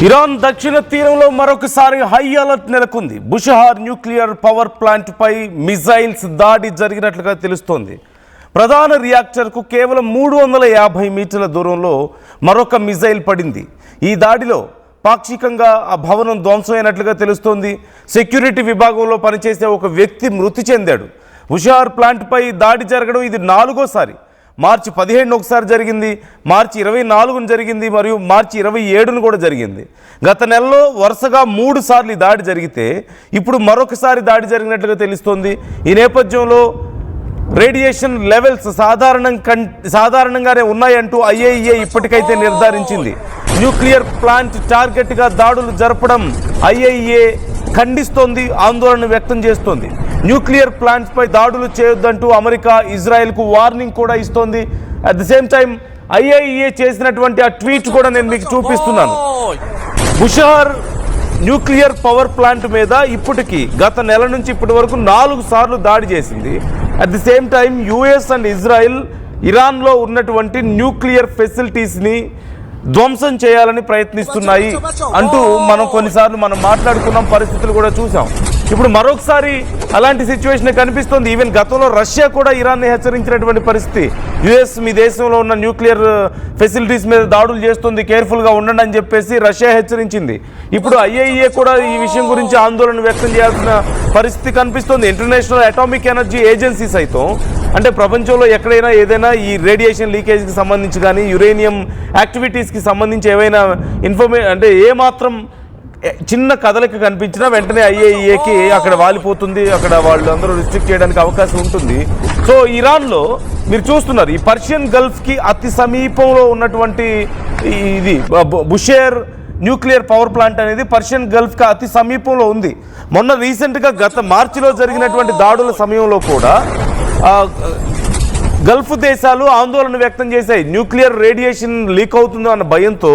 Iran దక్షిణ తీరంలో మరొకసారి హై అలర్ట్ నెలకొంది. బుషహార్ న్యూక్లియర్ పవర్ ప్లాంట్ పై మిజైల్స్ దాడి జరిగినట్లుగా తెలుస్తోంది. ప్రధాన రియాక్టర్కు కేవలం 350 మీటర్ల దూరంలో మరొక మిజైల్ పడింది. ఈ దాడిలో పాక్షికంగా ఆ భవనం ధ్వంసమైనట్లుగా తెలుస్తోంది. సెక్యూరిటీ విభాగంలో పనిచేసే ఒక వ్యక్తి మృతి చెందాడు. బుషహార్ ప్లాంట్పై దాడి జరగడం ఇది 4వసారి. మార్చి 15 ఒకసారి జరిగింది, మార్చి 24 జరిగింది, మరియు మార్చి 27 కూడా జరిగింది. గత నెలలో వరుసగా 3 సార్లు దాడి జరిగితే ఇప్పుడు మరొకసారి దాడి జరిగినట్లుగా తెలుస్తోంది. ఈ నేపథ్యంలో రేడియేషన్ లెవెల్స్ సాధారణంగానే ఉన్నాయంటూ IAEA ఇప్పటికైతే నిర్ధారించింది. న్యూక్లియర్ ప్లాంట్ టార్గెట్గా దాడులు జరపడం IAEA ఖండిస్తోంది, ఆందోళన వ్యక్తం చేస్తోంది. న్యూక్లియర్ ప్లాంట్స్పై దాడులు చేయొద్దంటూ అమెరికా ఇజ్రాయెల్కు వార్నింగ్ కూడా ఇస్తోంది. At the same time IAEA చేసినటువంటి ఆ ట్వీట్ కూడా నేను మీకు చూపిస్తున్నాను. బుషహార్ న్యూక్లియర్ పవర్ ప్లాంట్ మీద ఇప్పటికీ గత నెల నుంచి ఇప్పటి వరకు 4 సార్లు దాడి చేసింది. At the same time US and Israel ఇరాన్లో ఉన్నటువంటి న్యూక్లియర్ ఫెసిలిటీస్ని ధ్వంసం చేయాలని ప్రయత్నిస్తున్నాయి అంటూ కొన్నిసార్లు మనం మాట్లాడుకున్నాం, పరిస్థితులు కూడా చూసాం. ఇప్పుడు మరొకసారి అలాంటి సిచ్యువేషన్ కనిపిస్తుంది. ఈవెన్ గతంలో రష్యా కూడా ఇరాన్ని హెచ్చరించినటువంటి పరిస్థితి. US మీ దేశంలో ఉన్న న్యూక్లియర్ ఫెసిలిటీస్ మీద దాడులు చేస్తుంది, కేర్ఫుల్గా ఉండండి అని చెప్పేసి రష్యా హెచ్చరించింది. ఇప్పుడు IAEA కూడా ఈ విషయం గురించి ఆందోళన వ్యక్తం చేయాల్సిన పరిస్థితి కనిపిస్తుంది. ఇంటర్నేషనల్ అటామిక్ ఎనర్జీ ఏజెన్సీ సైతం, అంటే ప్రపంచంలో ఎక్కడైనా ఏదైనా ఈ రేడియేషన్ లీకేజ్కి సంబంధించి కానీ యురేనియం యాక్టివిటీస్కి సంబంధించి ఏవైనా అంటే ఏమాత్రం చిన్న కదలిక కనిపించినా వెంటనే IAEAకి అక్కడ వాలిపోతుంది, అక్కడ వాళ్ళు అందరూ రిస్ట్రిక్ట్ చేయడానికి అవకాశం ఉంటుంది. సో ఇరాన్లో మీరు చూస్తున్నారు, ఈ పర్షియన్ గల్ఫ్కి అతి సమీపంలో ఉన్నటువంటి ఇది బుషేర్ న్యూక్లియర్ పవర్ ప్లాంట్ అనేది పర్షియన్ గల్ఫ్కి అతి సమీపంలో ఉంది. మొన్న రీసెంట్గా గత మార్చిలో జరిగినటువంటి దాడుల సమయంలో కూడా గల్ఫ్ దేశాలు ఆందోళన వ్యక్తం చేశాయి. న్యూక్లియర్ రేడియేషన్ లీక్ అవుతుందో అన్న భయంతో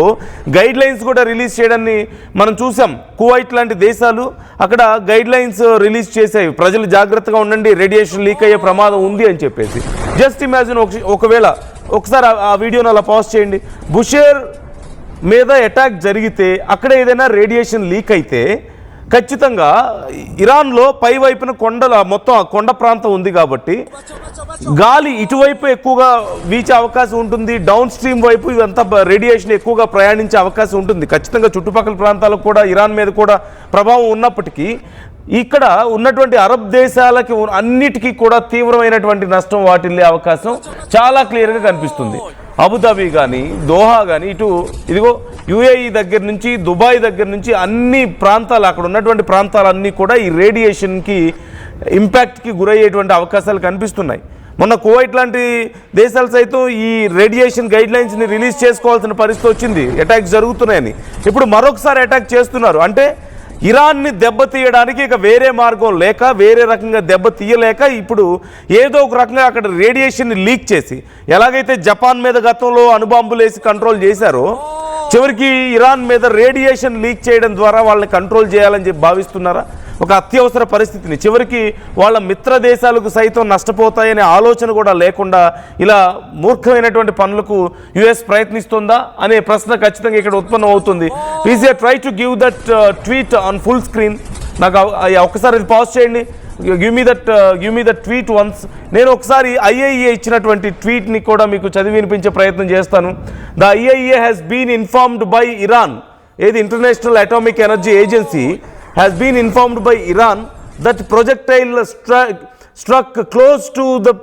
గైడ్ లైన్స్ కూడా రిలీజ్ చేయడాన్ని మనం చూసాం. కువైట్ లాంటి దేశాలు అక్కడ గైడ్ లైన్స్ రిలీజ్ చేశాయి, ప్రజలు జాగ్రత్తగా ఉండండి, రేడియేషన్ లీక్ అయ్యే ప్రమాదం ఉంది అని చెప్పేసి. జస్ట్ ఇమాజిన్, ఒకవేళ ఒకసారి ఆ వీడియోని అలా పాజ్ చేయండి. బుషేర్ మీద అటాక్ జరిగితే అక్కడ ఏదైనా రేడియేషన్ లీక్ అయితే ఖచ్చితంగా ఇరాన్లో పై వైపున మొత్తం కొండ ప్రాంతం ఉంది కాబట్టి గాలి ఇటువైపు ఎక్కువగా వీచే అవకాశం ఉంటుంది. డౌన్ స్ట్రీమ్ వైపు ఇదంతా రేడియేషన్ ఎక్కువగా ప్రయాణించే అవకాశం ఉంటుంది. ఖచ్చితంగా చుట్టుపక్కల ప్రాంతాలకు కూడా ఇరాన్ మీద కూడా ప్రభావం ఉన్నప్పటికీ ఇక్కడ ఉన్నటువంటి అరబ్ దేశాలకి అన్నిటికీ కూడా తీవ్రమైనటువంటి నష్టం వాటిల్లే అవకాశం చాలా క్లియర్గా కనిపిస్తుంది. అబుదాబి కానీ, దోహా కానీ, ఇదిగో UAE దగ్గర నుంచి, దుబాయ్ దగ్గర నుంచి అన్ని ప్రాంతాలు, అక్కడ ఉన్నటువంటి ప్రాంతాలన్నీ కూడా ఈ రేడియేషన్కి ఇంపాక్ట్కి గురయ్యేటువంటి అవకాశాలు కనిపిస్తున్నాయి. మొన్న కువైట్ లాంటి దేశాలు సైతం ఈ రేడియేషన్ గైడ్ లైన్స్ని రిలీజ్ చేసుకోవాల్సిన పరిస్థితి వచ్చింది, అటాక్స్ జరుగుతున్నాయని. ఇప్పుడు మరొకసారి అటాక్ చేస్తున్నారు. అంటే ఇరాన్ని దెబ్బతీయడానికి ఇక వేరే మార్గం లేక, వేరే రకంగా దెబ్బతీయలేక ఇప్పుడు ఏదో ఒక రకంగా అక్కడ రేడియేషన్ని లీక్ చేసి, ఎలాగైతే జపాన్ మీద గతంలో అణుబాంబులు వేసి కంట్రోల్ చేశారో, చివరికి ఇరాన్ మీద రేడియేషన్ లీక్ చేయడం ద్వారా వాళ్ళని కంట్రోల్ చేయాలని చెప్పి భావిస్తున్నారా? ఒక అత్యవసర పరిస్థితిని, చివరికి వాళ్ళ మిత్ర దేశాలకు సైతం నష్టపోతాయనే ఆలోచన కూడా లేకుండా ఇలా మూర్ఖమైనటువంటి పనులకు US ప్రయత్నిస్తుందా అనే ప్రశ్న ఖచ్చితంగా ఇక్కడ ఉత్పన్నం అవుతుంది. Please try to give that tweet on full screen. నాకు ఒకసారి పాజ్ చేయండి. Give me that tweet once. నేను ఒకసారి IAEA ఇచ్చినటువంటి ట్వీట్ని కూడా మీకు చదివి వినిపించే ప్రయత్నం చేస్తాను. The IAEA has been informed by Iran, ఏది international atomic energy agency has been informed by Iran that projectile struck close to the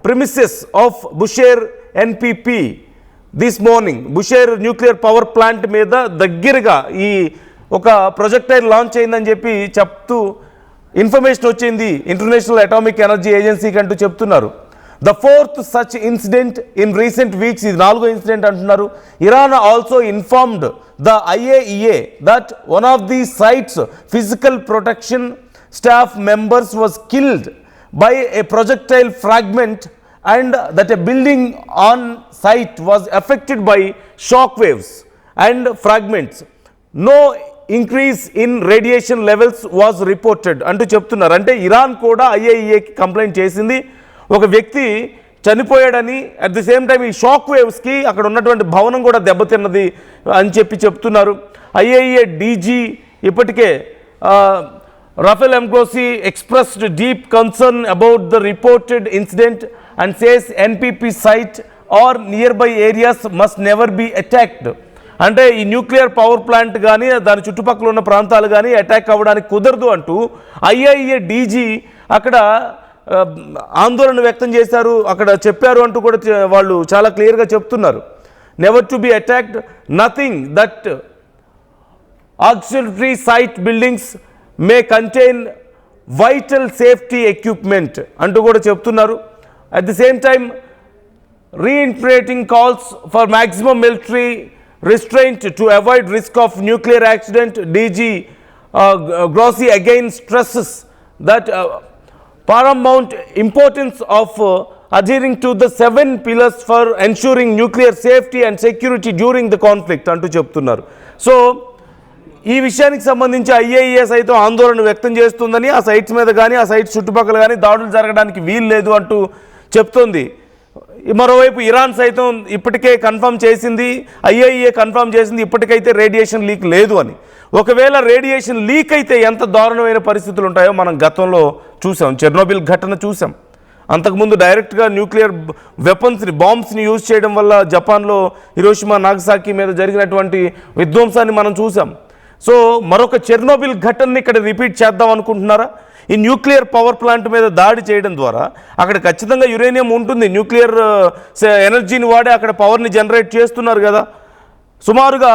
premises of Bushehr NPP this morning. Bushehr nuclear power plant మీద దగ్గరగా ఈ ఒక projectile launch అయిందని చెప్పి చెప్తూ information వచ్చింది international atomic energy ఏజెన్సీకి అంటూ చెప్తున్నారు. The fourth such incident in recent weeks, ఇది 4వ ఇన్సిడెంట్ అంటున్నారు. Iran also informed the IAEA that one of the site's physical protection staff members was killed by a projectile fragment and that a building on site was affected by shock waves and fragments. No increase in radiation levels was reported అంటూ చెప్తున్నారు. అంటే Iran కూడా IAEAకి complaint చేసింది, ఒక వ్యక్తి చనిపోయాడని, at the same time ఈ shock వేవ్స్కి అక్కడ ఉన్నటువంటి భవనం కూడా దెబ్బతిన్నది అని చెప్తున్నారు. ఐఏఈఏ డీజీ ఇప్పటికే Rafael Amgrossi expressed deep concern about the reported incident and says NPP site or nearby areas must never be attacked. అంటే ఈ న్యూక్లియర్ పవర్ ప్లాంట్ కానీ దాని చుట్టుపక్కల ఉన్న ప్రాంతాలు కానీ అటాక్ అవ్వడానికి కుదరదు అంటూ ఐఏఈఏ డీజీ అక్కడ ఆందోళన వ్యక్తం చేశారు, అక్కడ చెప్పారు అంటూ కూడా వాళ్ళు చాలా క్లియర్గా చెప్తున్నారు. Never to be attacked, nothing that auxiliary site buildings may contain vital safety equipment అంటూ కూడా చెప్తున్నారు. At the same time reiterating calls for maximum military restraint to avoid risk of nuclear accident. DG Grossi again stresses that paramount importance of adhering to the 7 pillars for ensuring nuclear safety and security during the conflict అంటూ చెప్తున్నారు. So ఈ విషయానికి సంబంధించి IAEA సైతం ఆందోళన వ్యక్తం చేస్తుందని, ఆ సైట్స్ మీద కానీ ఆ సైట్స్ చుట్టుపక్కల కానీ దాడులు జరగడానికి వీలు లేదు అంటూ చెప్తోంది. మరోవైపు ఇరాన్ సైతం ఇప్పటికే కన్ఫర్మ్ చేసింది, ఐఏఈఏ కన్ఫర్మ్ చేసింది ఇప్పటికైతే రేడియేషన్ లీక్ లేదు అని. ఒకవేళ రేడియేషన్ లీక్ అయితే ఎంత దారుణమైన పరిస్థితులు ఉంటాయో మనం గతంలో చూసాం, చెర్నోబిల్ ఘటన చూసాం. అంతకుముందు డైరెక్ట్గా న్యూక్లియర్ వెపన్స్ని బాంబ్స్ని యూజ్ చేయడం వల్ల జపాన్లో హిరోషిమా నాగసాకి మీద జరిగినటువంటి విధ్వంసాన్ని మనం చూసాం. సో మరొక చెర్నోబిల్ ఘటనని ఇక్కడ రిపీట్ చేద్దాం అనుకుంటున్నారా? ఈ న్యూక్లియర్ పవర్ ప్లాంట్ మీద దాడి చేయడం ద్వారా అక్కడ ఖచ్చితంగా యురేనియం ఉంటుంది, న్యూక్లియర్ ఎనర్జీని వాడి అక్కడ పవర్ని జనరేట్ చేస్తున్నారు కదా. సుమారుగా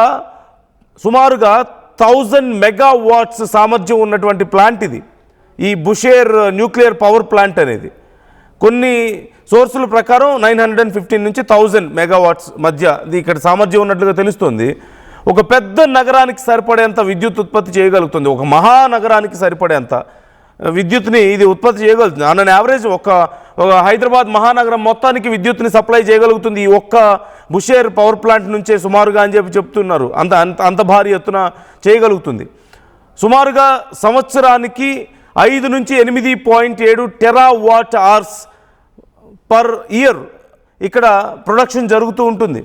1000 మెగావాట్స్ సామర్థ్యం ఉన్నటువంటి ప్లాంట్ ఇది, ఈ బుషేర్ న్యూక్లియర్ పవర్ ప్లాంట్ అనేది. కొన్ని సోర్సుల ప్రకారం 915 నుంచి 1000 మెగావాట్స్ మధ్య ఇది ఇక్కడ సామర్థ్యం ఉన్నట్లుగా తెలుస్తుంది. ఒక పెద్ద నగరానికి సరిపడేంత విద్యుత్ ఉత్పత్తి చేయగలుగుతుంది, ఒక మహానగరానికి సరిపడేంత విద్యుత్ని ఇది ఉత్పత్తి చేయగలుగుతుంది. ఆన్ యావరేజ్ ఒక హైదరాబాద్ మహానగరం మొత్తానికి విద్యుత్ని సప్లై చేయగలుగుతుంది ఈ ఒక్క బుషేర్ పవర్ ప్లాంట్ నుంచే సుమారుగా అని చెప్తున్నారు. అంత భారీ ఎత్తున చేయగలుగుతుంది. సుమారుగా సంవత్సరానికి 5 నుంచి 8.7 టెరావాట్ అవర్స్ పర్ ఇయర్ ఇక్కడ ప్రొడక్షన్ జరుగుతూ ఉంటుంది.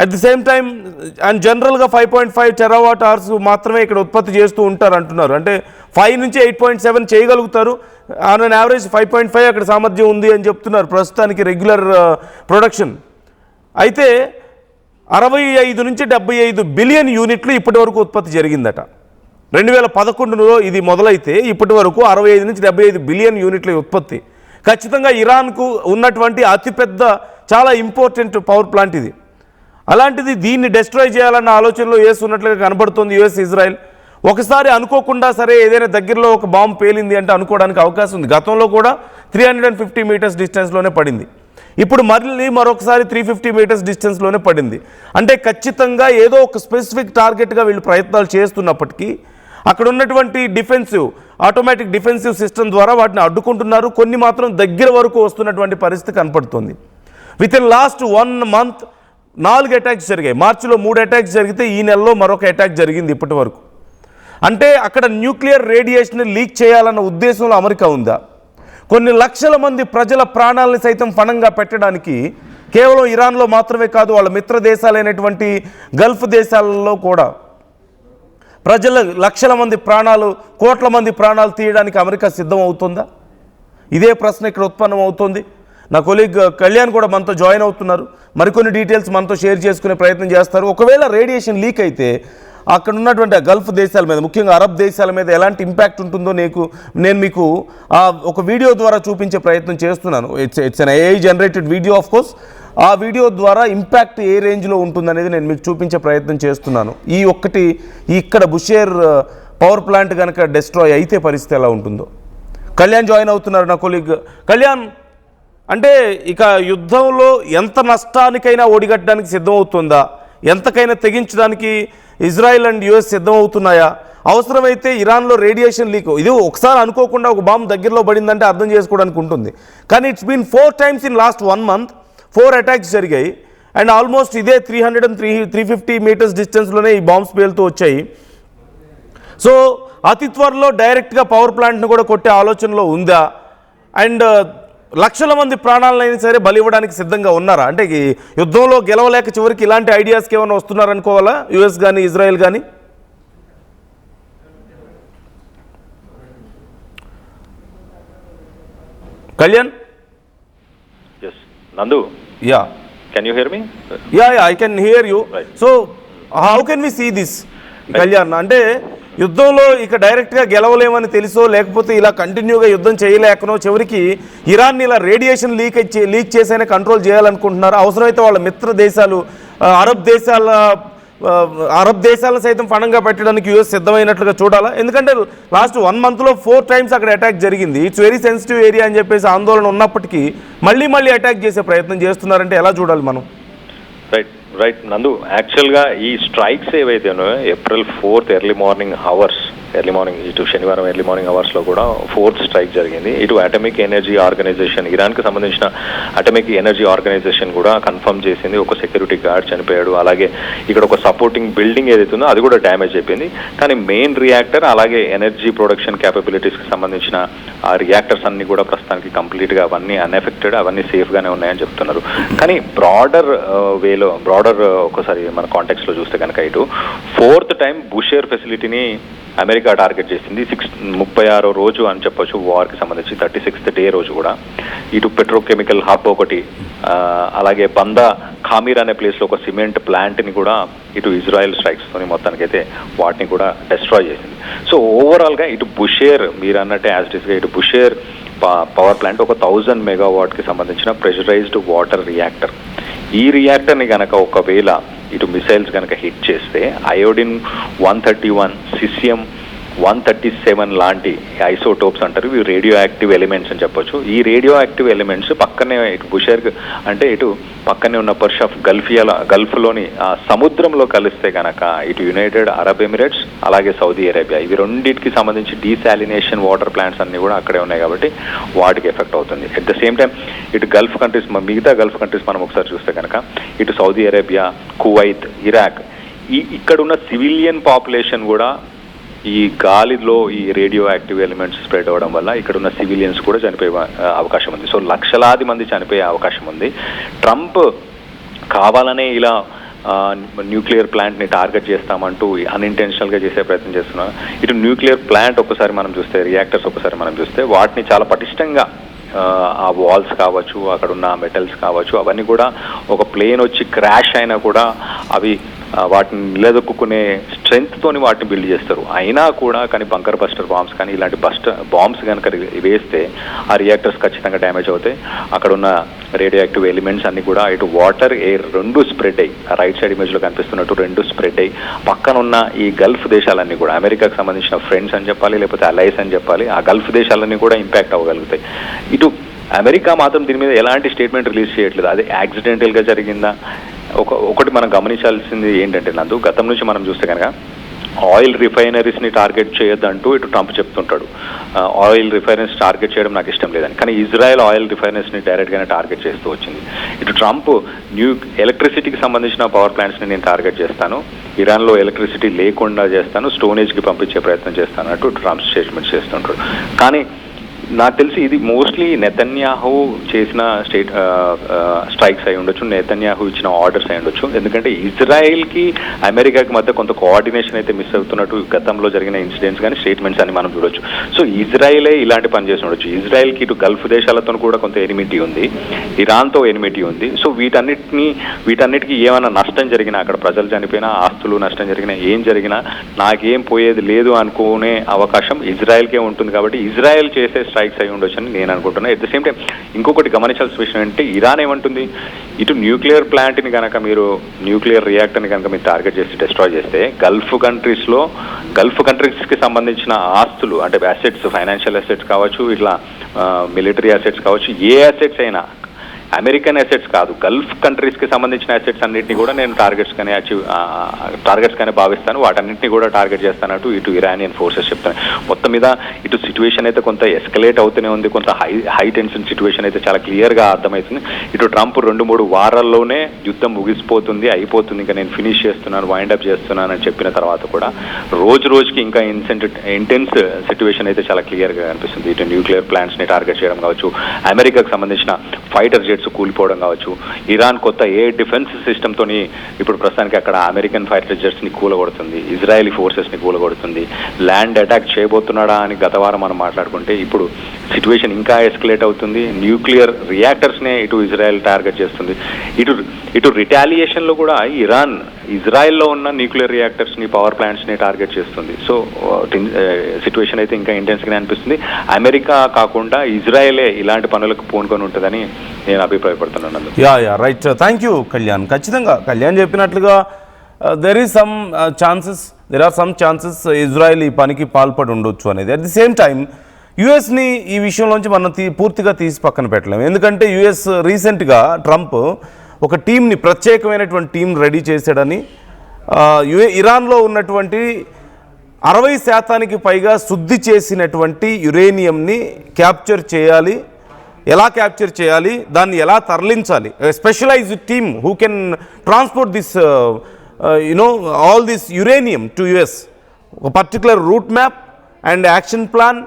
At the same time and జనరల్గా 5.5 టెరావాట్ అవర్స్ మాత్రమే ఇక్కడ ఉత్పత్తి చేస్తూ ఉంటారు అంటున్నారు. అంటే 5 నుంచి 8.7 చేయగలుగుతారు, ఆన్ అన్ యావరేజ్ 5.5 అక్కడ సామర్థ్యం ఉంది అని చెప్తున్నారు ప్రస్తుతానికి రెగ్యులర్ ప్రొడక్షన్. అయితే 65 నుంచి 75 బిలియన్ యూనిట్లు ఇప్పటి వరకు ఉత్పత్తి జరిగిందట. 2011లో ఇది మొదలైతే ఇప్పటి వరకు 65 నుంచి 75 బిలియన్ యూనిట్ల ఉత్పత్తి. ఖచ్చితంగా ఇరాన్కు ఉన్నటువంటి అతిపెద్ద చాలా ఇంపార్టెంట్ పవర్ ప్లాంట్ ఇది. అలాంటిది దీన్ని డెస్ట్రాయ్ చేయాలన్న ఆలోచనలో యుఎస్ ఉన్నట్లుగా కనబడుతుంది. యుఎస్ ఇజ్రాయెల్ ఒకసారి అనుకోకుండా సరే ఏదైనా దగ్గరలో ఒక బాంబు పేలింది అంటే అనుకోవడానికి అవకాశం ఉంది. గతంలో కూడా 350 మీటర్స్ డిస్టెన్స్లోనే పడింది, ఇప్పుడు మరొకసారి 350 మీటర్స్ డిస్టెన్స్లోనే పడింది. అంటే ఖచ్చితంగా ఏదో ఒక స్పెసిఫిక్ టార్గెట్గా వీళ్ళు ప్రయత్నాలు చేస్తున్నప్పటికీ అక్కడ ఉన్నటువంటి ఆటోమేటిక్ డిఫెన్సివ్ సిస్టమ్ ద్వారా వాటిని అడ్డుకుంటున్నారు. కొన్ని మాత్రం దగ్గర వరకు వస్తున్నటువంటి పరిస్థితి కనపడుతుంది. With in last 1 month 4 attacks జరిగాయి. మార్చిలో 3 అటాక్స్ జరిగితే ఈ నెలలో మరొక అటాక్ జరిగింది ఇప్పటి వరకు. అంటే అక్కడ న్యూక్లియర్ రేడియేషన్ లీక్ చేయాలన్న ఉద్దేశంలో అమెరికా ఉందా? కొన్ని లక్షల మంది ప్రజల ప్రాణాలను సైతం ఫణంగా పెట్టడానికి కేవలం ఇరాన్లో మాత్రమే కాదు, వాళ్ళ మిత్ర దేశాలైనటువంటి గల్ఫ్ దేశాలలో కూడా లక్షల మంది ప్రాణాలు, కోట్ల మంది ప్రాణాలు తీయడానికి అమెరికా సిద్ధం అవుతుందా? ఇదే ప్రశ్న ఇక్కడ ఉత్పన్నం అవుతుంది. నా కొలీగ్ కళ్యాణ్ కూడా మనతో జాయిన్ అవుతున్నారు, మరికొన్ని డీటెయిల్స్ మనతో షేర్ చేసుకునే ప్రయత్నం చేస్తారు. ఒకవేళ రేడియేషన్ లీక్ అయితే అక్కడ ఉన్నటువంటి గల్ఫ్ దేశాల మీద, ముఖ్యంగా అరబ్ దేశాల మీద ఎలాంటి ఇంపాక్ట్ ఉంటుందో నేను మీకు ఒక వీడియో ద్వారా చూపించే ప్రయత్నం చేస్తున్నాను. It's an AI generated video of course. ఆ వీడియో ద్వారా ఇంపాక్ట్ ఏ రేంజ్లో ఉంటుందనేది నేను మీకు చూపించే ప్రయత్నం చేస్తున్నాను. ఇక్కడ బుషేర్ పవర్ ప్లాంట్ కనుక డెస్ట్రాయ్ అయితే పరిస్థితి ఎలా ఉంటుందో. కళ్యాణ్ జాయిన్ అవుతున్నారు, నా కొలీగ్ కళ్యాణ్. అంటే ఇక యుద్ధంలో ఎంత నష్టానికైనా ఒడిగట్టడానికి సిద్ధమవుతుందా? ఎంతకైనా తెగించడానికి ఇజ్రాయెల్ అండ్ యుఎస్ సిద్ధమవుతున్నాయా? అవసరమైతే ఇరాన్లో రేడియేషన్ లీక్, ఇది ఒకసారి అనుకోకుండా ఒక బాంబు దగ్గరలో పడిందంటే అర్థం చేసుకోవడానికి ఉంటుంది. కానీ it's been 4 times in last 1 month 4 attacks జరిగాయి. అండ్ ఆల్మోస్ట్ ఇదే 350 మీటర్స్ డిస్టెన్స్లోనే ఈ బాంబ్స్ పేలుతూ వచ్చాయి. సో అతి త్వరలో డైరెక్ట్గా పవర్ ప్లాంట్ను కూడా కొట్టే ఆలోచనలో ఉందా? అండ్ లక్షల మంది ప్రాణాలైనా సరే బలి ఇవ్వడానికి సిద్ధంగా ఉన్నారా? అంటే ఈ యుద్ధంలో గెలవలేక చివరికి ఇలాంటి ఐడియాస్కి ఏమైనా వస్తున్నారనుకోవాలా యుఎస్ కానీ ఇజ్రాయెల్ కానీ? Kalyan. Yes, Nandu. Yeah. Can you hear me? Yeah, I can hear you. Right. So how can we see this? Kalyan, అంటే యుద్ధంలో ఇక డైరెక్ట్గా గెలవలేమని తెలుసో లేకపోతే ఇలా కంటిన్యూగా యుద్ధం చేయలేకనో చివరికి ఇరాన్ని ఇలా రేడియేషన్ లీక్ చేసైనా కంట్రోల్ చేయాలనుకుంటున్నారు. అవసరమైతే వాళ్ళ మిత్ర దేశాలు అరబ్ దేశాలను సైతం పణంగా పెట్టడానికి యూఎస్ సిద్ధమైనట్లుగా చూడాలా? ఎందుకంటే లాస్ట్ 1 monthలో 4 times అక్కడ అటాక్ జరిగింది. ఇట్స్ వెరీ సెన్సిటివ్ ఏరియా అని చెప్పేసి ఆందోళన ఉన్నప్పటికీ మళ్ళీ అటాక్ చేసే ప్రయత్నం చేస్తున్నారంటే ఎలా చూడాలి మనం? రైట్ నందు, యాక్చువల్గా ఈ స్ట్రైక్స్ ఏవైతే ఉన్నాయో April 4th ఎర్లీ మార్నింగ్ ఇటు శనివారం ఎర్లీ మార్నింగ్ అవర్స్లో కూడా 4th స్ట్రైక్ జరిగింది. ఇటు అటమిక్ ఎనర్జీ ఆర్గనైజేషన్, ఇరాన్కి సంబంధించిన అటమిక్ ఎనర్జీ ఆర్గనైజేషన్ కూడా కన్ఫర్మ్ చేసింది ఒక సెక్యూరిటీ గార్డ్ చనిపోయాడు. అలాగే ఇక్కడ ఒక సపోర్టింగ్ బిల్డింగ్ ఏదైతే ఉందో అది కూడా డ్యామేజ్ అయిపోయింది. కానీ మెయిన్ రియాక్టర్ అలాగే ఎనర్జీ ప్రొడక్షన్ క్యాపబిలిటీస్కి సంబంధించిన ఆ రియాక్టర్స్ అన్ని కూడా ప్రస్తుతానికి కంప్లీట్గా అవన్నీ అన్ఎఫెక్టెడ్, అవన్నీ సేఫ్గానే ఉన్నాయని చెప్తున్నారు. కానీ బ్రాడర్ ఒకసారి మన కాంటెక్స్లో చూస్తే కనుక ఇటు 4th time బుషేర్ ఫెసిలిటీని అమెరికా టార్గెట్ చేసింది. 36వ రోజు అని చెప్పొచ్చు వార్కి సంబంధించి. 36th day రోజు కూడా ఇటు పెట్రోకెమికల్ హబ్ ఒకటి, అలాగే బందా ఖామీర్ అనే ప్లేస్లో ఒక సిమెంట్ ప్లాంట్ని కూడా ఇటు ఇజ్రాయెల్ స్ట్రైక్స్తోని మొత్తానికైతే వాటిని కూడా డిస్ట్రాయ్ చేసింది. సో ఓవరాల్గా ఇటు బుషేర్ మీరు అన్నట్టే యాజ్ ఇట్ ఈస్గా ఇటు బుషేర్ పవర్ ప్లాంట్ ఒక 1000 megawatt సంబంధించిన ప్రెషరైజ్డ్ వాటర్ రియాక్టర్. ఈ రియాక్టర్ని కనుక ఒకవేళ ఇటు మిసైల్స్ కనుక హిట్ చేస్తే అయోడిన్ 131, సిసియం 137 లాంటి ఐసోటోప్స్ అంటారు. ఇవి రేడియో యాక్టివ్ ఎలిమెంట్స్ అని చెప్పొచ్చు. ఈ రేడియో యాక్టివ్ ఎలిమెంట్స్ పక్కనే ఇటు బుషేర్ అంటే ఇటు పక్కనే ఉన్న పర్షియన్ గల్ఫ్లోని సముద్రంలో కలిస్తే కనుక ఇటు యునైటెడ్ అరబ్ ఎమిరేట్స్ అలాగే సౌదీ అరేబియా, ఇవి రెండింటికి సంబంధించి డీసాలినేషన్ వాటర్ ప్లాంట్స్ అన్ని కూడా అక్కడే ఉన్నాయి కాబట్టి వాటికి ఎఫెక్ట్ అవుతుంది. అట్ ద సేమ్ టైం ఇటు గల్ఫ్ కంట్రీస్, మిగతా గల్ఫ్ కంట్రీస్ మనం ఒకసారి చూస్తే కనుక ఇటు సౌదీ అరేబియా, కువైత్, ఇరాక్, ఇక్కడున్న సివిలియన్ పాపులేషన్ కూడా ఈ గాలిలో ఈ రేడియో యాక్టివ్ ఎలిమెంట్స్ స్ప్రెడ్ అవ్వడం వల్ల ఇక్కడ ఉన్న సివిలియన్స్ కూడా చనిపోయే అవకాశం ఉంది. సో లక్షలాది మంది చనిపోయే అవకాశం ఉంది. ట్రంప్ కావాలనే ఇలా న్యూక్లియర్ ప్లాంట్ని టార్గెట్ చేస్తామంటూ అన్ఇంటెన్షనల్గా చేసే ప్రయత్నం చేస్తున్నారు. ఇటు న్యూక్లియర్ ప్లాంట్ ఒకసారి మనం చూస్తే, రియాక్టర్స్ ఒకసారి మనం చూస్తే వాటిని చాలా పటిష్టంగా ఆ వాల్స్ కావచ్చు, అక్కడ ఉన్న మెటల్స్ కావచ్చు, అవన్నీ కూడా ఒక ప్లేన్ వచ్చి క్రాష్ అయినా కూడా అవి వాటిని నిలదొక్కునే స్ట్రెంగ్త్తోని వాటిని బిల్డ్ చేస్తారు. అయినా కూడా కానీ బంకర్ బస్టర్ బాంబ్స్ కానీ ఇలాంటి బాంబ్స్ కనుక వేస్తే ఆ రియాక్టర్స్ ఖచ్చితంగా డ్యామేజ్ అవుతాయి. అక్కడ ఉన్న రేడియో యాక్టివ్ ఎలిమెంట్స్ అన్ని కూడా ఇటు వాటర్, ఎయిర్ రెండు స్ప్రెడ్ అయ్యి, రైట్ సైడ్ ఇమేజ్లో కనిపిస్తున్నట్టు రెండు స్ప్రెడ్ అయ్యి పక్కనున్న ఈ గల్ఫ్ దేశాలన్నీ కూడా, అమెరికాకు సంబంధించిన ఫ్రెండ్స్ అని చెప్పాలి లేకపోతే అలైస్ అని చెప్పాలి, ఆ గల్ఫ్ దేశాలన్నీ కూడా ఇంపాక్ట్ అవ్వగలుగుతాయి. ఇటు అమెరికా మాత్రం దీని మీద ఎలాంటి స్టేట్మెంట్ రిలీజ్ చేయట్లేదు. అది యాక్సిడెంటల్గా జరిగిందా? ఒకటి మనం గమనించాల్సింది ఏంటంటే నందు, గతం నుంచి మనం చూస్తే కనుక ఆయిల్ రిఫైనరీస్ని టార్గెట్ చేయొద్దంటూ ఇటు ట్రంప్ చెప్తుంటాడు. ఆయిల్ రిఫైనరీస్ టార్గెట్ చేయడం నాకు ఇష్టం లేదని. కానీ ఇజ్రాయెల్ ఆయిల్ రిఫైనరీస్ని డైరెక్ట్గానే టార్గెట్ చేస్తూ వచ్చింది. ఇటు ట్రంప్ ఎలక్ట్రిసిటీకి సంబంధించిన పవర్ ప్లాంట్స్ని నేను టార్గెట్ చేస్తాను, ఇరాన్లో ఎలక్ట్రిసిటీ లేకుండా చేస్తాను, స్టోనేజ్కి పంపించే ప్రయత్నం చేస్తాను అంటూ ట్రంప్ స్టేట్మెంట్ చేస్తుంటాడు. కానీ నాకు తెలిసి ఇది మోస్ట్లీ నెతన్యాహు చేసిన స్ట్రైక్స్ అయి ఉండొచ్చు, నెతన్యాహు ఇచ్చిన ఆర్డర్స్ అయి ఉండొచ్చు. ఎందుకంటే ఇజ్రాయెల్కి అమెరికాకి మధ్య కొంత కోఆర్డినేషన్ అయితే మిస్ అవుతున్నట్టు గతంలో జరిగిన ఇన్సిడెంట్స్ కానీ స్టేట్మెంట్స్ అని మనం చూడొచ్చు. సో ఇజ్రాయెలే ఇలాంటి పని చేసి ఉండొచ్చు. ఇజ్రాయెల్కి ఇటు గల్ఫ్ దేశాలతో కూడా కొంత ఎనిమిటీ ఉంది, ఇరాన్తో ఎనిమిటీ ఉంది. సో వీటన్నిటికీ ఏమైనా నష్టం జరిగినా, అక్కడ ప్రజలు చనిపోయినా, ఆస్తులు నష్టం జరిగినా, ఏం జరిగినా నాకేం పోయేది లేదు అనుకునే అవకాశం ఇజ్రాయెల్కే ఉంటుంది. కాబట్టి ఇజ్రాయెల్ చేసే స్ట్రైక్స్ అయి ఉండొచ్చు అని నేను అనుకుంటున్నాను. అట్ ద సేమ్ టైం ఇంకొకటి గమనించాల్సిన విషయం ఏంటంటే, ఇరాన్ ఏమంటుంది, ఇటు న్యూక్లియర్ ప్లాంట్ని కనుక మీరు, న్యూక్లియర్ రియాక్టర్ని కనుక మీరు టార్గెట్ చేసి డిస్ట్రాయ్ చేస్తే గల్ఫ్ కంట్రీస్కి సంబంధించిన ఆస్తులు అంటే అసెట్స్, ఫైనాన్షియల్ అసెట్స్ కావచ్చు, ఇట్లా మిలిటరీ అసెట్స్ కావచ్చు, ఏ అసెట్స్ అయినా, అమెరికన్ అసెట్స్ కాదు, గల్ఫ్ కంట్రీస్కి సంబంధించిన అసెట్స్ అన్నింటినీ కూడా నేను టార్గెట్స్ కానీ భావిస్తాను, వాటన్నింటినీ కూడా టార్గెట్ చేస్తానంటూ ఇటు ఇరానియన్ ఫోర్సెస్ చెప్తాను. మొత్తం మీద ఇటు సిచ్యువేషన్ అయితే కొంత ఎస్కలేట్ అవుతూనే ఉంది, కొంత హై టెన్షన్ సిచ్యువేషన్ అయితే చాలా క్లియర్గా అర్థమవుతుంది. ఇటు ట్రంప్ 2-3 వారాల్లోనే యుద్ధం ముగిసిపోతుంది, అయిపోతుంది, ఇంకా నేను ఫినిష్ చేస్తున్నాను, వైండప్ చేస్తున్నాను అని చెప్పిన తర్వాత కూడా రోజుకి ఇంకా ఇంటెన్స్ సిచ్యువేషన్ అయితే చాలా క్లియర్గా కనిపిస్తుంది. ఇటు న్యూక్లియర్ ప్లాంట్స్ని టార్గెట్ చేయడం కావచ్చు, అమెరికాకు సంబంధించిన ఫైటర్ జెట్స్ గేట్స్ కూలిపోవడం కావచ్చు, ఇరాన్ కొత్త డిఫెన్స్ సిస్టమ్తోని ఇప్పుడు ప్రస్తుతానికి అక్కడ అమెరికన్ ఫైటర్ జెట్స్ని కూలగొడుతుంది, ఇజ్రాయలీ ఫోర్సెస్ని కూలగొడుతుంది, ల్యాండ్ అటాక్ చేయబోతున్నాడా అని గత వారం మనం మాట్లాడుకుంటే ఇప్పుడు సిచ్యువేషన్ ఇంకా ఎస్కలేట్ అవుతుంది. న్యూక్లియర్ రియాక్టర్స్నే ఇటు ఇజ్రాయెల్ టార్గెట్ చేస్తుంది. ఇటు రిటాలియేషన్లో కూడా ఇరాన్ ఇజ్రాయెల్లో ఉన్న న్యూక్లియర్ రియాక్టర్స్ని, పవర్ ప్లాంట్స్ని టార్గెట్ చేస్తుంది. సో సిచ్యువేషన్ అయితే ఇంకా ఇంటెన్స్గానే అనిపిస్తుంది. అమెరికా కాకుండా ఇజ్రాయెలే ఇలాంటి పనులకు పూనుకొని ఉంటుందని నేను అభిప్రాయపడుతున్నాను. Yeah right, thank you Kalyan. ఖచ్చితంగా కళ్యాణ్ చెప్పినట్లుగా there are some chances Israel ఈ పనికి పాల్పడి ఉండొచ్చు అనేది. అట్ ది సేమ్ టైం యుఎస్ని ఈ విషయంలోంచి మనం పూర్తిగా తీసి పక్కన పెట్టలేము. ఎందుకంటే యుఎస్ రీసెంట్గా ట్రంప్ ఒక టీంని, ప్రత్యేకమైనటువంటి టీం రెడీ చేశాడని, ఇరాన్లో ఉన్నటువంటి 60% పైగా శుద్ధి చేసినటువంటి యురేనియంని క్యాప్చర్ చేయాలి, ఎలా క్యాప్చర్ చేయాలి, దాన్ని ఎలా తరలించాలి, specialised team who can transport this all this uranium to US, ఒక particular route map and action plan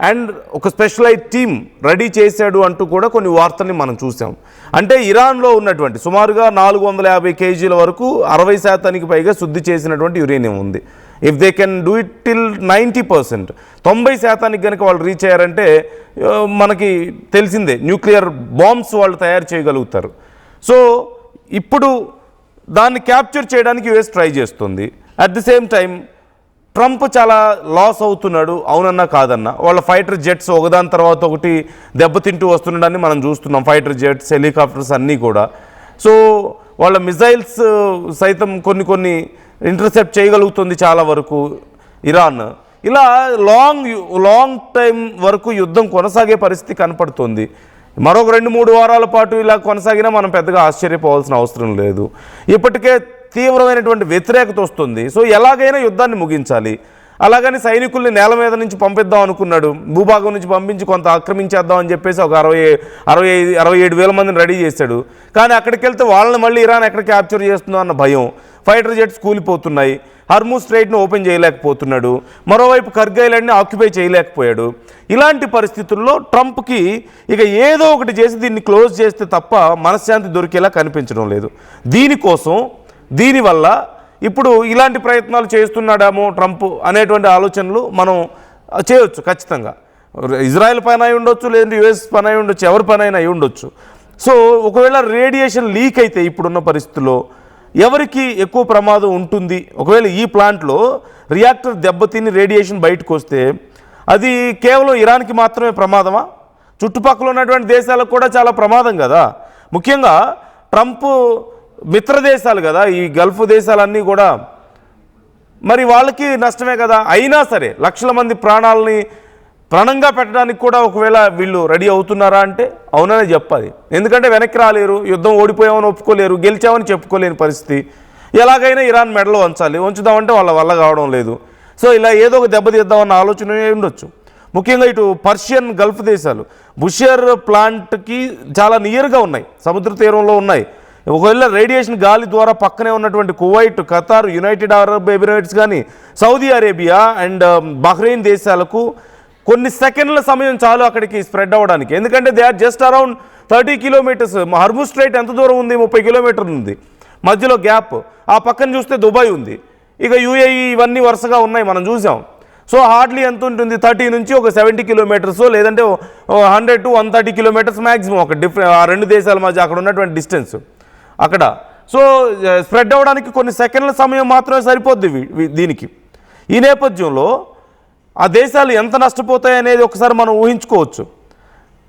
and ఒక స్పెషలైజ్ టీమ్ రెడీ చేశాడు అంటూ కూడా కొన్ని వార్తల్ని మనం చూసాం. అంటే ఇరాన్లో ఉన్నటువంటి సుమారుగా 450 కేజీల వరకు 60% పైగా శుద్ధి చేసినటువంటి యురేనియం ఉంది. If they can do it till 90%, 90% కనుక వాళ్ళు రీచ్ అయ్యారంటే మనకి తెలిసిందే న్యూక్లియర్ బాంబ్స్ వాళ్ళు తయారు చేయగలుగుతారు. సో ఇప్పుడు దాన్ని క్యాప్చర్ చేయడానికి యుఎస్ ట్రై చేస్తుంది. At the same time Trump చాలా లాస్ అవుతున్నాడు, అవునన్నా కాదన్నా. వాళ్ళ ఫైటర్ జెట్స్ ఒకదాని తర్వాత ఒకటి దెబ్బతింటూ వస్తుండడాన్ని మనం చూస్తున్నాం. ఫైటర్ జెట్స్, హెలికాప్టర్స్ అన్నీ కూడా. సో వాళ్ళ మిజైల్స్ సైతం కొన్ని ఇంటర్సెప్ట్ చేయగలుగుతుంది చాలా వరకు ఇరాన్. ఇలా లాంగ్ టైం వరకు యుద్ధం కొనసాగే పరిస్థితి కనపడుతుంది. మరొక 2-3 వారాల పాటు ఇలా కొనసాగినా మనం పెద్దగా ఆశ్చర్యపోవాల్సిన అవసరం లేదు. ఇప్పటికే తీవ్రమైనటువంటి వ్యతిరేకత వస్తుంది. సో ఎలాగైనా యుద్ధాన్ని ముగించాలి. అలాగని సైనికుల్ని నేల మీద నుంచి పంపిద్దాం అనుకున్నాడు, భూభాగం నుంచి పంపించి కొంత ఆక్రమించేద్దాం అని చెప్పేసి ఒక 67,000 మందిని రెడీ చేశాడు. కానీ అక్కడికి వెళ్తే వాళ్ళని మళ్ళీ ఇరాన్ ఎక్కడ క్యాప్చర్ చేస్తుందో అన్న భయం. ఫైటర్ జెట్స్ కూలిపోతున్నాయి, హర్మూజ్ స్ట్రైట్ను ఓపెన్ చేయలేకపోతున్నాడు, మరోవైపు కర్గ్ ఐలాండ్ని ఆక్యుపై చేయలేకపోయాడు. ఇలాంటి పరిస్థితుల్లో ట్రంప్కి ఇక ఏదో ఒకటి చేసి దీన్ని క్లోజ్ చేస్తే తప్ప మనశ్శాంతి దొరికేలా కనిపించడం లేదు. దీనివల్ల ఇప్పుడు ఇలాంటి ప్రయత్నాలు చేస్తున్నాడేమో ట్రంప్ అనేటువంటి ఆలోచనలు మనం చేయొచ్చు. ఖచ్చితంగా ఇజ్రాయెల్ పని అయి ఉండొచ్చు, లేదంటే యుఎస్ పని అయి ఉండొచ్చు, ఎవరి పని అయినా అయి ఉండొచ్చు. సో ఒకవేళ రేడియేషన్ లీక్ అయితే ఇప్పుడున్న పరిస్థితుల్లో ఎవరికి ఎక్కువ ప్రమాదం ఉంటుంది? ఒకవేళ ఈ ప్లాంట్లో రియాక్టర్ దెబ్బతిని రేడియేషన్ బయటకు వస్తే అది కేవలం ఇరాన్కి మాత్రమే ప్రమాదమా? చుట్టుపక్కల ఉన్నటువంటి దేశాలకు కూడా చాలా ప్రమాదం కదా. ముఖ్యంగా ట్రంప్ మిత్ర దేశాలు కదా ఈ గల్ఫ్ దేశాలన్నీ కూడా, మరి వాళ్ళకి నష్టమే కదా. అయినా సరే లక్షల మంది ప్రాణాలని ప్రాణంగా పెట్టడానికి కూడా ఒకవేళ వీళ్ళు రెడీ అవుతున్నారా అంటే అవుననే చెప్పాలి. ఎందుకంటే వెనక్కి రాలేరు, యుద్ధం ఓడిపోయామని ఒప్పుకోలేరు, గెలిచామని చెప్పుకోలేని పరిస్థితి. ఎలాగైనా ఇరాన్ మెడలో ఉంచుదామంటే వాళ్ళ వల్ల కావడం లేదు. సో ఇలా ఏదో ఒక దెబ్బతీద్దామన్న ఆలోచన ఉండొచ్చు. ముఖ్యంగా ఇటు పర్షియన్ గల్ఫ్ దేశాలు బుషర్ ప్లాంట్కి చాలా నియర్గా ఉన్నాయి, సముద్ర తీరంలో ఉన్నాయి. ఒకవేళ రేడియేషన్ గాలి ద్వారా పక్కనే ఉన్నటువంటి Kuwait, Qatar, United Arab Emirates కానీ సౌదీ అరేబియా అండ్ బహ్రెయిన్ దేశాలకు కొన్ని సెకండ్ల సమయం చాలు అక్కడికి స్ప్రెడ్ అవ్వడానికి. ఎందుకంటే they are just around 30 kilometres. Hormuz strait ఎంత దూరం ఉంది? 30 కిలోమీటర్లు ఉంది, మధ్యలో గ్యాప్. ఆ పక్కన చూస్తే దుబాయ్ ఉంది, ఇక యుఏఈ, ఇవన్నీ వరుసగా ఉన్నాయి, మనం చూసాం. సో హార్డ్లీ ఎంత ఉంటుంది? 30 నుంచి ఒక 70 కిలోమీటర్స్, లేదంటే 100 to 130 కిలోమీటర్స్ మ్యాక్సిమం ఒక ఆ రెండు దేశాల మధ్య అక్కడ ఉన్నటువంటి డిస్టెన్స్ అక్కడ. సో స్ప్రెడ్ అవ్వడానికి కొన్ని సెకండ్ల సమయం మాత్రమే సరిపోద్ది దీనికి. ఈ నేపథ్యంలో ఆ దేశాలు ఎంత నష్టపోతాయి అనేది ఒకసారి మనం ఊహించుకోవచ్చు.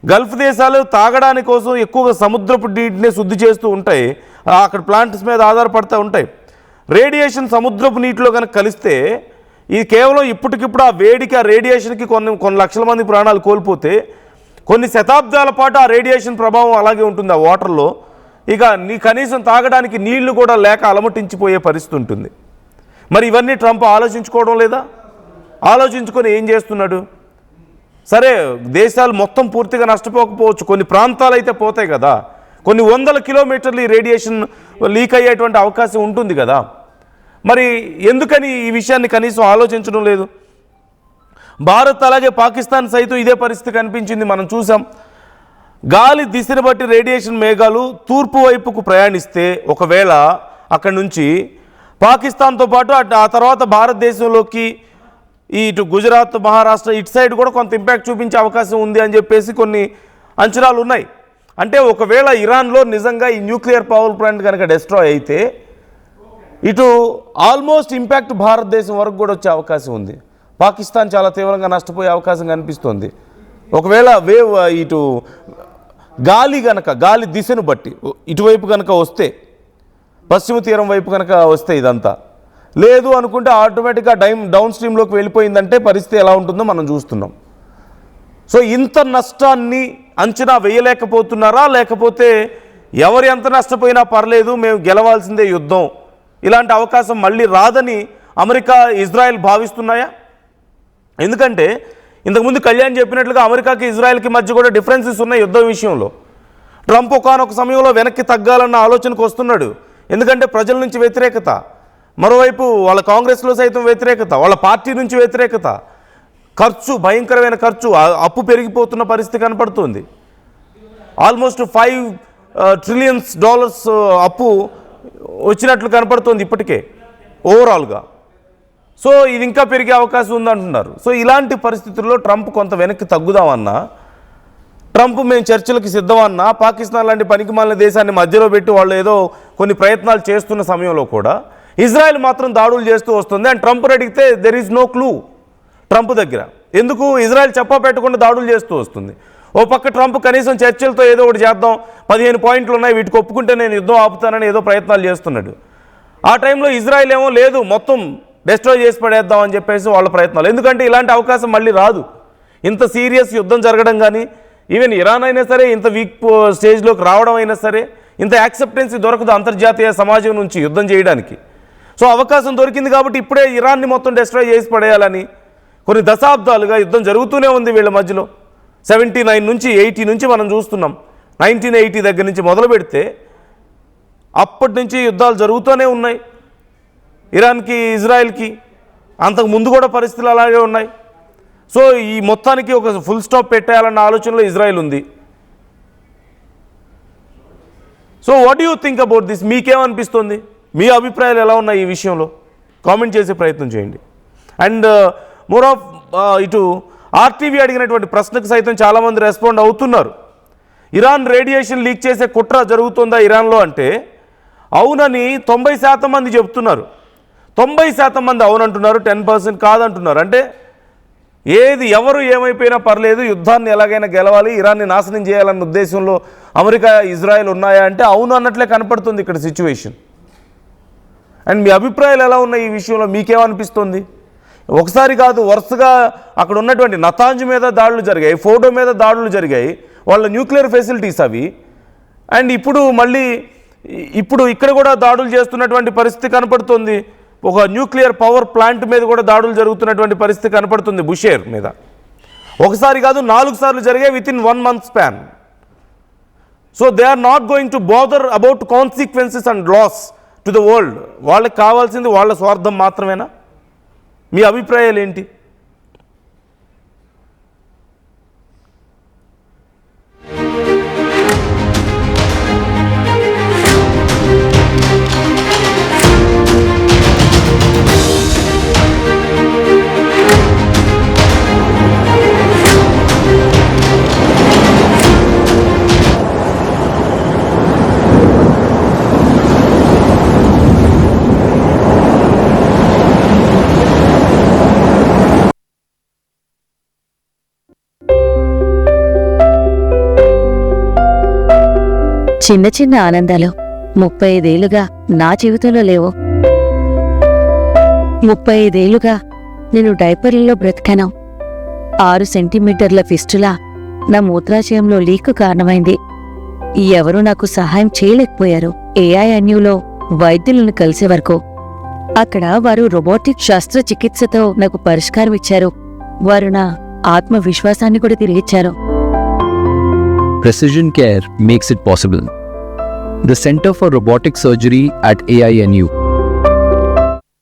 గల్ఫ్ దేశాలు తాగడానికి కోసం ఎక్కువగా సముద్రపు నీటిని శుద్ధి చేస్తూ ఉంటాయి, అక్కడ ప్లాంట్స్ మీద ఆధారపడుతూ ఉంటాయి. రేడియేషన్ సముద్రపు నీటిలో కనుక కలిస్తే ఇది కేవలం ఇప్పటికిప్పుడు ఆ వేడికి, ఆ రేడియేషన్కి కొన్ని లక్షల మంది ప్రాణాలు కోల్పోతే కొన్ని శతాబ్దాల పాటు ఆ రేడియేషన్ ప్రభావం అలాగే ఉంటుంది ఆ వాటర్లో. ఇక కనీసం తాగడానికి నీళ్లు కూడా లేక అలమటించిపోయే పరిస్థితి ఉంటుంది. మరి ఇవన్నీ ట్రంప్ ఆలోచించుకోవడం లేదా? ఆలోచించుకొని ఏం చేస్తున్నాడు? సరే దేశాలు మొత్తం పూర్తిగా నష్టపోకపోవచ్చు, కొన్ని ప్రాంతాలు అయితే పోతాయి కదా, కొన్ని 100 కిలోమీటర్లు ఈ రేడియేషన్ లీక్ అయ్యేటువంటి అవకాశం ఉంటుంది కదా. మరి ఎందుకని ఈ విషయాన్ని కనీసం ఆలోచించడం లేదు? భారత్ అలాగే పాకిస్తాన్ సైతం ఇదే పరిస్థితి కనిపించింది, మనం చూసాం. గాలి దిశను బట్టి రేడియేషన్ మేఘాలు తూర్పు వైపుకు ప్రయాణిస్తే ఒకవేళ అక్కడి నుంచి పాకిస్తాన్తో పాటు ఆ తర్వాత భారతదేశంలోకి ఇటు గుజరాత్, మహారాష్ట్ర ఇటు సైడ్ కూడా కొంత ఇంపాక్ట్ చూపించే అవకాశం ఉంది అని చెప్పేసి కొన్ని అంచనాలు ఉన్నాయి. అంటే ఒకవేళ ఇరాన్లో నిజంగా ఈ న్యూక్లియర్ పవర్ ప్లాంట్ కనుక డిస్ట్రాయ్ అయితే ఇటు ఆల్మోస్ట్ ఇంపాక్ట్ భారతదేశం వరకు కూడా వచ్చే అవకాశం ఉంది. పాకిస్తాన్ చాలా తీవ్రంగా నష్టపోయే అవకాశం కనిపిస్తుంది. ఒకవేళ వేవ్ ఇటు గాలి దిశను బట్టి ఇటువైపు కనుక వస్తే, పశ్చిమ తీరం వైపు కనుక వస్తే ఇదంతా లేదు అనుకుంటే ఆటోమేటిక్గా డౌన్ స్ట్రీమ్లోకి వెళ్ళిపోయిందంటే పరిస్థితి ఎలా ఉంటుందో మనం చూస్తున్నాం. సో ఇంత నష్టాన్ని అంచనా వేయలేకపోతున్నారా, లేకపోతే ఎవరు ఎంత నష్టపోయినా పర్లేదు మేము గెలవాల్సిందే యుద్ధం, ఇలాంటి అవకాశం మళ్ళీ రాదని అమెరికా, ఇజ్రాయెల్ భావిస్తున్నాయా? ఎందుకంటే ఇంతకుముందు కళ్యాణ్ చెప్పినట్లుగా అమెరికాకి ఇజ్రాయెల్కి మధ్య కూడా డిఫరెన్సెస్ ఉన్నాయి యుద్ధం విషయంలో. ట్రంప్ ఒకానొక సమయంలో వెనక్కి తగ్గాలన్న ఆలోచనకు వస్తున్నాడు. ఎందుకంటే ప్రజల నుంచి వ్యతిరేకత, మరోవైపు వాళ్ళ కాంగ్రెస్లో సైతం వ్యతిరేకత, వాళ్ళ పార్టీ నుంచి వ్యతిరేకత, ఖర్చు, భయంకరమైన ఖర్చు, అప్పు పెరిగిపోతున్న పరిస్థితి కనపడుతుంది. ఆల్మోస్ట్ $5 trillion అప్పు వచ్చినట్లు కనపడుతుంది ఇప్పటికే ఓవరాల్గా. సో ఇది ఇంకా పెరిగే అవకాశం ఉందంటున్నారు. సో ఇలాంటి పరిస్థితుల్లో ట్రంప్ కొంత వెనక్కి తగ్గుదామన్నా, ట్రంప్ మేము చర్చలకు సిద్ధమన్నా, పాకిస్తాన్ లాంటి పనికిమాలిన దేశాన్ని మధ్యలో పెట్టి వాళ్ళు ఏదో కొన్ని ప్రయత్నాలు చేస్తున్న సమయంలో కూడా ఇజ్రాయెల్ మాత్రం దాడులు చేస్తూ వస్తుంది. అండ్ ట్రంప్ అడిగితే there is no clue Trump దగ్గర. ఎందుకు ఇజ్రాయెల్ చెప్పా పెట్టకుండా దాడులు చేస్తూ వస్తుంది. ఓ పక్క ట్రంప్ కనీసం చర్చలతో ఏదో ఒకటి చేద్దాం, 15 పాయింట్లు ఉన్నాయి, వీటికి ఒప్పుకుంటే నేను యుద్ధం ఆపుతానని ఏదో ప్రయత్నాలు చేస్తున్నాడు. ఆ టైంలో ఇజ్రాయెల్ ఏమో లేదు మొత్తం డిస్ట్రాయ్ చేసి పడేద్దాం అని చెప్పేసి వాళ్ళ ప్రయత్నాలు. ఎందుకంటే ఇలాంటి అవకాశం మళ్ళీ రాదు. ఇంత సీరియస్ యుద్ధం జరగడం కానీ, ఈవెన్ ఇరాన్ అయినా సరే ఇంత వీక్ స్టేజ్లోకి రావడం అయినా సరే ఇంత యాక్సెప్టెన్సీ దొరకదు అంతర్జాతీయ సమాజం నుంచి యుద్ధం చేయడానికి. సో అవకాశం దొరికింది కాబట్టి ఇప్పుడే ఇరాన్ని మొత్తం డిస్ట్రాయ్ చేసి పడేయాలని కొన్ని దశాబ్దాలుగా యుద్ధం జరుగుతూనే ఉంది వీళ్ళ మధ్యలో. 79 నుంచి 80 నుంచి మనం చూస్తున్నాం. 1980 దగ్గర నుంచి మొదలు పెడితే అప్పటి నుంచి యుద్ధాలు జరుగుతూనే ఉన్నాయి ఇరాన్కి, ఇజ్రాయెల్కి. అంతకు ముందు కూడా పరిస్థితులు అలాగే ఉన్నాయి. సో ఈ మొత్తానికి ఒక ఫుల్ స్టాప్ పెట్టేయాలన్న ఆలోచనలో ఇజ్రాయెల్ ఉంది. So what you think about this? మీకేమనిపిస్తుంది? మీ అభిప్రాయాలు ఎలా ఉన్నాయి ఈ విషయంలో? కామెంట్ చేసే ప్రయత్నం చేయండి. అండ్ మోర్ ఆఫ్ ఇటు ఆర్టీవీ అడిగినటువంటి ప్రశ్నకు సైతం చాలామంది రెస్పాండ్ అవుతున్నారు. ఇరాన్ రేడియేషన్ లీక్ చేసే కుట్ర జరుగుతుందా ఇరాన్లో అంటే అవునని 90% మంది చెప్తున్నారు. 90% మంది అవునంటున్నారు, 10% కాదంటున్నారు. అంటే ఏది ఎవరు ఏమైపోయినా పర్లేదు, యుద్ధాన్ని ఎలాగైనా గెలవాలి, ఇరాన్ని నాశనం చేయాలన్న ఉద్దేశంలో అమెరికా, ఇజ్రాయెల్ ఉన్నాయా అంటే అవును అన్నట్లే కనపడుతుంది ఇక్కడ సిచ్యువేషన్. అండ్ మీ అభిప్రాయాలు ఎలా ఉన్నాయి ఈ విషయంలో? మీకేమనిపిస్తుంది? ఒకసారి కాదు, వరుసగా అక్కడ ఉన్నటువంటి నతాంజ్ మీద దాడులు జరిగాయి, ఫోటో మీద దాడులు జరిగాయి, వాళ్ళ న్యూక్లియర్ ఫెసిలిటీస్ అవి. అండ్ ఇప్పుడు ఇక్కడ కూడా దాడులు చేస్తున్నటువంటి పరిస్థితి కనపడుతుంది. ఒక న్యూక్లియర్ పవర్ ప్లాంట్ మీద కూడా దాడులు జరుగుతున్నటువంటి పరిస్థితి కనపడుతుంది, బుషేర్ మీద. ఒకసారి కాదు 4 సార్లు జరిగాయి within 1 month span. So they are not going to bother about consequences and loss to the world. వాళ్ళకి కావాల్సింది వాళ్ళ స్వార్థం మాత్రమేనా? మీ అభిప్రాయాలు ఏంటి? చిన్న చిన్న ఆనందాలు 35 ఏళ్లుగా నా జీవితంలో లేవు. 35 ఏళ్లుగా నేను డైపర్లలో బ్రతికాను. 6 సెంటీమీటర్ల ఫిస్టులా నా మూత్రాశయంలో లీకు కారణమైంది. ఎవరూ నాకు సహాయం చేయలేకపోయారు. AINUలో వైద్యులను కలిసే వరకు. అక్కడ వారు రోబోటిక్ శస్త్రచికిత్సతో నాకు పరిష్కారం ఇచ్చారు. వారు నా ఆత్మవిశ్వాసాన్ని కూడా తిరిగిచ్చారు. Precision care makes it possible. The Center for Robotic Surgery at AINU